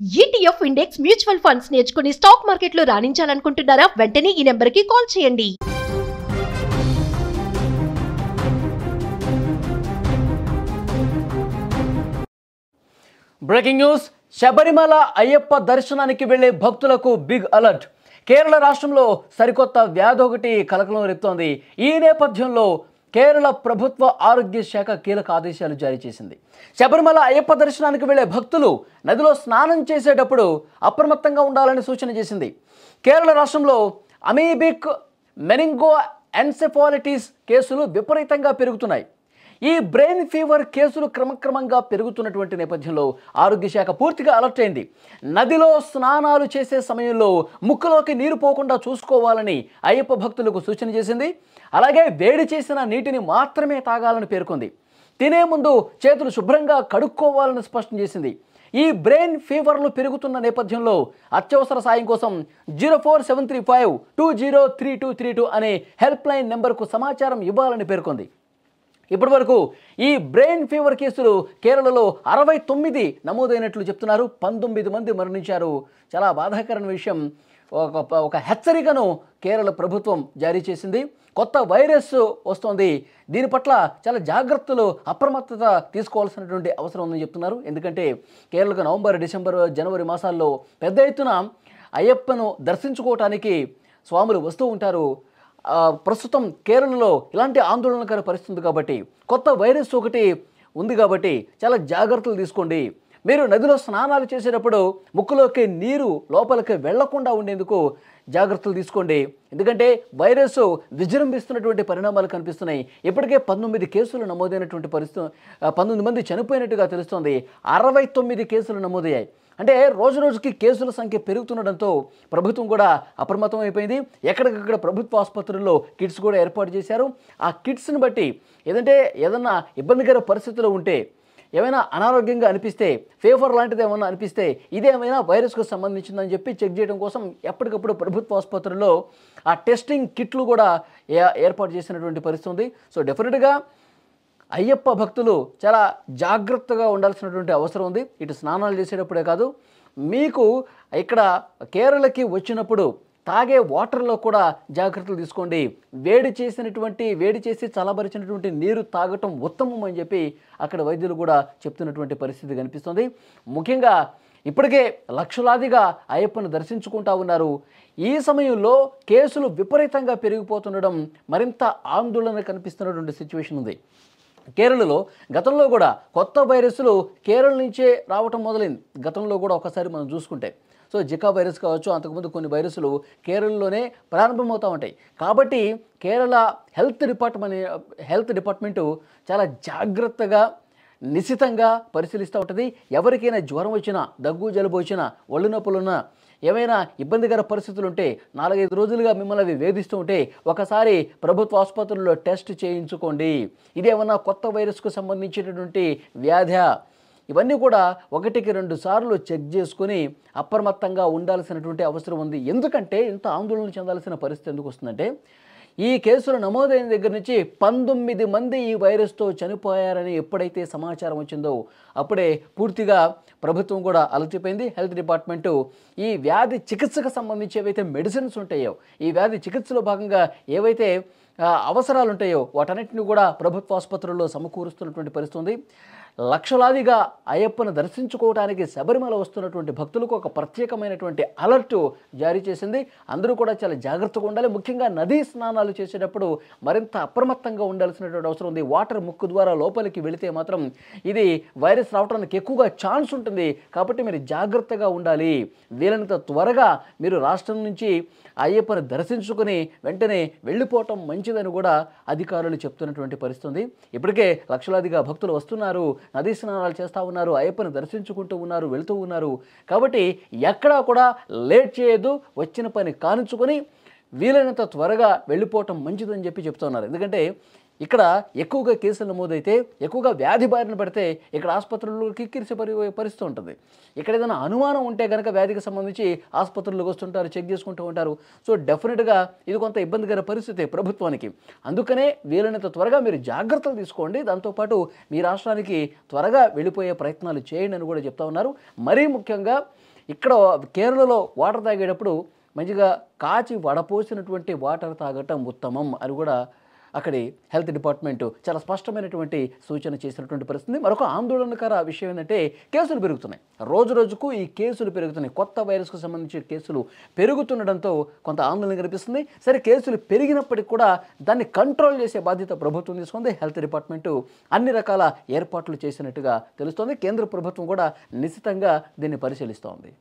ETF index mutual funds నేర్చుకుని stock మార్కెట్లో రాణించాలనుకుంటున్నారా? వెంటనే ఈ నెంబర్కి కాల్ చేయండి. Breaking news. శబరిమల అయ్యప్ప దర్శనానికి వెళ్లే భక్తులకు బిగ్ అలర్ట్. కేరళ రాష్ట్రంలో సరికొత్త వ్యాధి ఒకటి కలకలం రేపుతోంది. ఈ నేపథ్యంలో కేరళ ప్రభుత్వ ఆరోగ్య శాఖ కీలక ఆదేశాలు జారీ చేసింది. శబరిమల అయ్యప్ప దర్శనానికి వెళ్లే భక్తులు నదిలో స్నానం చేసేటప్పుడు అప్రమత్తంగా ఉండాలని సూచన చేసింది. కేరళ రాష్ట్రంలో అమీబిక్ మెనింగో ఎన్సెఫాలిటిస్ కేసులు విపరీతంగా పెరుగుతున్నాయి. ఈ బ్రెయిన్ ఫీవర్ కేసులు క్రమక్రమంగా పెరుగుతున్నటువంటి నేపథ్యంలో ఆరోగ్య శాఖ పూర్తిగా అలర్ట్ అయింది. నదిలో స్నానాలు చేసే సమయంలో ముక్కులోకి నీరు పోకుండా చూసుకోవాలని అయ్యప్ప భక్తులకు సూచన చేసింది. అలాగే వేడి చేసిన నీటిని మాత్రమే తాగాలని పేర్కొంది. తినే ముందు చేతులు శుభ్రంగా కడుక్కోవాలని స్పష్టం చేసింది. ఈ బ్రెయిన్ ఫీవర్లు పెరుగుతున్న నేపథ్యంలో అత్యవసర సాయం కోసం 04735203232 అనే హెల్ప్ లైన్ నెంబర్కు సమాచారం ఇవ్వాలని పేర్కొంది. ఇప్పటి వరకు ఈ బ్రెయిన్ ఫీవర్ కేసులు కేరళలో 69 నమోదైనట్లు చెప్తున్నారు. 19 మంది మరణించారు. చాలా బాధాకరమైన విషయం. ఒక హెచ్చరికను కేరళ ప్రభుత్వం జారీ చేసింది. కొత్త వైరస్ వస్తోంది. దీని పట్ల చాలా జాగ్రత్తలు, అప్రమత్తత తీసుకోవాల్సినటువంటి అవసరం ఉందని చెప్తున్నారు. ఎందుకంటే కేరళకు నవంబర్, డిసెంబర్, జనవరి మాసాల్లో పెద్ద ఎత్తున అయ్యప్పను దర్శించుకోవటానికి స్వాములు వస్తూ ఉంటారు. ప్రస్తుతం కేరళలో ఇలాంటి ఆందోళనకర పరిస్థితి కాబట్టి, కొత్త వైరస్ ఒకటి ఉంది కాబట్టి చాలా జాగ్రత్తలు తీసుకోండి. మీరు నదిలో స్నానాలు చేసేటప్పుడు ముక్కులోకి నీరు లోపలికి వెళ్లకుండా ఉండేందుకు జాగ్రత్తలు తీసుకోండి. ఎందుకంటే వైరస్ విజృంభిస్తున్నటువంటి పరిణామాలు కనిపిస్తున్నాయి. ఇప్పటికే 19 కేసులు నమోదైనటువంటి పరిస్థితి, 19 మంది చనిపోయినట్టుగా తెలుస్తోంది. 69 కేసులు నమోదయ్యాయి. అంటే రోజు రోజుకి కేసుల సంఖ్య పెరుగుతుండడంతో ప్రభుత్వం కూడా అప్రమత్తం అయిపోయింది. ఎక్కడికక్కడ ప్రభుత్వ ఆసుపత్రుల్లో కిట్స్ కూడా ఏర్పాటు చేశారు. ఆ కిట్స్ని బట్టి ఏదన్నా ఇబ్బందికర పరిస్థితులు ఉంటే, ఏమైనా అనారోగ్యంగా అనిపిస్తే, ఫీవర్ లాంటిది ఏమైనా అనిపిస్తే, ఇదేమైనా వైరస్కు సంబంధించిందని చెప్పి చెక్ చేయడం కోసం ఎప్పటికప్పుడు ప్రభుత్వ ఆసుపత్రుల్లో ఆ టెస్టింగ్ కిట్లు కూడా ఏర్పాటు చేసినటువంటి పరిస్థితి ఉంది. సో డెఫినెట్గా అయ్యప్ప భక్తులు చాలా జాగ్రత్తగా ఉండాల్సినటువంటి అవసరం ఉంది. ఇటు స్నానాలు చేసేటప్పుడే కాదు, మీకు ఇక్కడ కేరళకి వచ్చినప్పుడు తాగే వాటర్లో కూడా జాగ్రత్తలు తీసుకోండి. వేడి చేసి చల్లబరిచినటువంటి నీరు తాగటం ఉత్తమం అని చెప్పి అక్కడ వైద్యులు కూడా చెప్తున్నటువంటి పరిస్థితి కనిపిస్తుంది. ముఖ్యంగా ఇప్పటికే లక్షలాదిగా అయ్యప్పను దర్శించుకుంటా ఉన్నారు. ఈ సమయంలో కేసులు విపరీతంగా పెరిగిపోతుండడం మరింత ఆందోళన కనిపిస్తున్నటువంటి సిచ్యువేషన్ ఉంది. కేరళలో గతంలో కూడా కొత్త వైరస్లు కేరళ నుంచే రావటం మొదలైంది. గతంలో కూడా ఒకసారి మనం చూసుకుంటే, సో జికా వైరస్ కావచ్చు, అంతకుముందు కొన్ని వైరస్లు కేరళలోనే ప్రారంభమవుతూ ఉంటాయి. కాబట్టి కేరళ హెల్త్ డిపార్ట్మెంటు చాలా జాగ్రత్తగా, నిశితంగా పరిశీలిస్తూ ఉంటుంది. ఎవరికైనా జ్వరం వచ్చినా, దగ్గు జలుబు వచ్చినా, ఒళ్ళు నొప్పులున్నా, ఏమైనా ఇబ్బందికర పరిస్థితులు ఉంటే, 4-5 రోజులుగా మిమ్మల్ని అవి వేధిస్తూ ఉంటే ఒకసారి ప్రభుత్వ ఆసుపత్రుల్లో టెస్ట్ చేయించుకోండి. ఇదేమన్నా కొత్త వైరస్కు సంబంధించినటువంటి వ్యాధి, ఇవన్నీ కూడా 1-2 సార్లు చెక్ చేసుకుని అప్రమత్తంగా ఉండాల్సినటువంటి అవసరం ఉంది. ఎందుకంటే ఇంత ఆందోళన చెందాల్సిన పరిస్థితి ఎందుకు వస్తుందంటే, ఈ కేసులు నమోదైన దగ్గర నుంచి 19 మంది ఈ వైరస్తో చనిపోయారని ఎప్పుడైతే సమాచారం వచ్చిందో అప్పుడే పూర్తిగా ప్రభుత్వం కూడా అలసిపోయింది. హెల్త్ డిపార్ట్మెంటు ఈ వ్యాధి చికిత్సకు సంబంధించి ఏవైతే మెడిసిన్స్ ఉంటాయో, ఈ వ్యాధి చికిత్సలో భాగంగా ఏవైతే అవసరాలు ఉంటాయో వాటన్నిటిని కూడా ప్రభుత్వ ఆసుపత్రుల్లో సమకూరుస్తున్నటువంటి పరిస్థితి ఉంది. లక్షలాదిగా అయ్యప్పను దర్శించుకోవడానికి శబరిమల వస్తున్నటువంటి భక్తులకు ఒక ప్రత్యేకమైనటువంటి అలర్టు జారీ చేసింది. అందరూ కూడా చాలా జాగ్రత్తగా ఉండాలి. ముఖ్యంగా నదీ స్నానాలు చేసేటప్పుడు మరింత అప్రమత్తంగా ఉండాల్సినటువంటి అవసరం ఉంది. వాటర్ ముక్కు ద్వారా లోపలికి వెళితే మాత్రం ఇది వైరస్ రావడానికి ఎక్కువగా ఛాన్స్ ఉంటుంది. కాబట్టి మీరు జాగ్రత్తగా ఉండాలి. వీలైనంత త్వరగా మీరు రాష్ట్రం నుంచి అయ్యప్పను దర్శించుకుని వెంటనే వెళ్ళిపోవటం మంచిదని కూడా అధికారులు చెప్తున్నటువంటి పరిస్థితి. ఇప్పటికే లక్షలాదిగా భక్తులు వస్తున్నారు, నదీ స్నానాలు చేస్తూ ఉన్నారు, అయ్యప్పను దర్శించుకుంటూ ఉన్నారు, వెళుతూ ఉన్నారు. కాబట్టి ఎక్కడా కూడా లేట్ చేయొద్దు. వచ్చిన పని కానించుకొని వీలైనంత త్వరగా వెళ్ళిపోవటం మంచిదని చెప్పి చెప్తున్నారు. ఎందుకంటే ఇక్కడ ఎక్కువగా కేసులు నమోదైతే, ఎక్కువగా వ్యాధి బారిన పడితే ఇక్కడ ఆసుపత్రుల్లో కిక్కిరిసే పరిస్థితి ఉంటుంది. ఇక్కడ ఏదైనా అనుమానం ఉంటే కనుక వ్యాధికి సంబంధించి ఆసుపత్రుల్లోకి వస్తుంటారు, చెక్ చేసుకుంటూ ఉంటారు. సో డెఫినెట్గా ఇది కొంత ఇబ్బందికర పరిస్థితి ప్రభుత్వానికి. అందుకనే వీలైనంత త్వరగా మీరు జాగ్రత్తలు తీసుకోండి. దాంతోపాటు మీ రాష్ట్రానికి త్వరగా వెళ్ళిపోయే ప్రయత్నాలు చేయండి అని కూడా చెప్తా ఉన్నారు. మరీ ముఖ్యంగా ఇక్కడ కేరళలో వాటర్ తాగేటప్పుడు మంచిగా కాచి వడపోసినటువంటి వాటర్ తాగటం ఉత్తమం అని కూడా అక్కడి హెల్త్ డిపార్ట్మెంట్ చాలా స్పష్టమైనటువంటి సూచన చేసినటువంటి పరిస్థితి. మరొక ఆందోళనకర విషయం ఏంటంటే కేసులు పెరుగుతున్నాయి. రోజు రోజుకు ఈ కేసులు పెరుగుతున్నాయి. కొత్త వైరస్కు సంబంధించిన కేసులు పెరుగుతుండడంతో కొంత ఆందోళన కనిపిస్తుంది. సరే, కేసులు పెరిగినప్పటికీ కూడా దాన్ని కంట్రోల్ చేసే బాధ్యత ప్రభుత్వం తీసుకుంది. హెల్త్ డిపార్ట్మెంటు అన్ని రకాల ఏర్పాట్లు చేసినట్టుగా తెలుస్తోంది. కేంద్ర ప్రభుత్వం కూడా నిశితంగా దీన్ని పరిశీలిస్తోంది.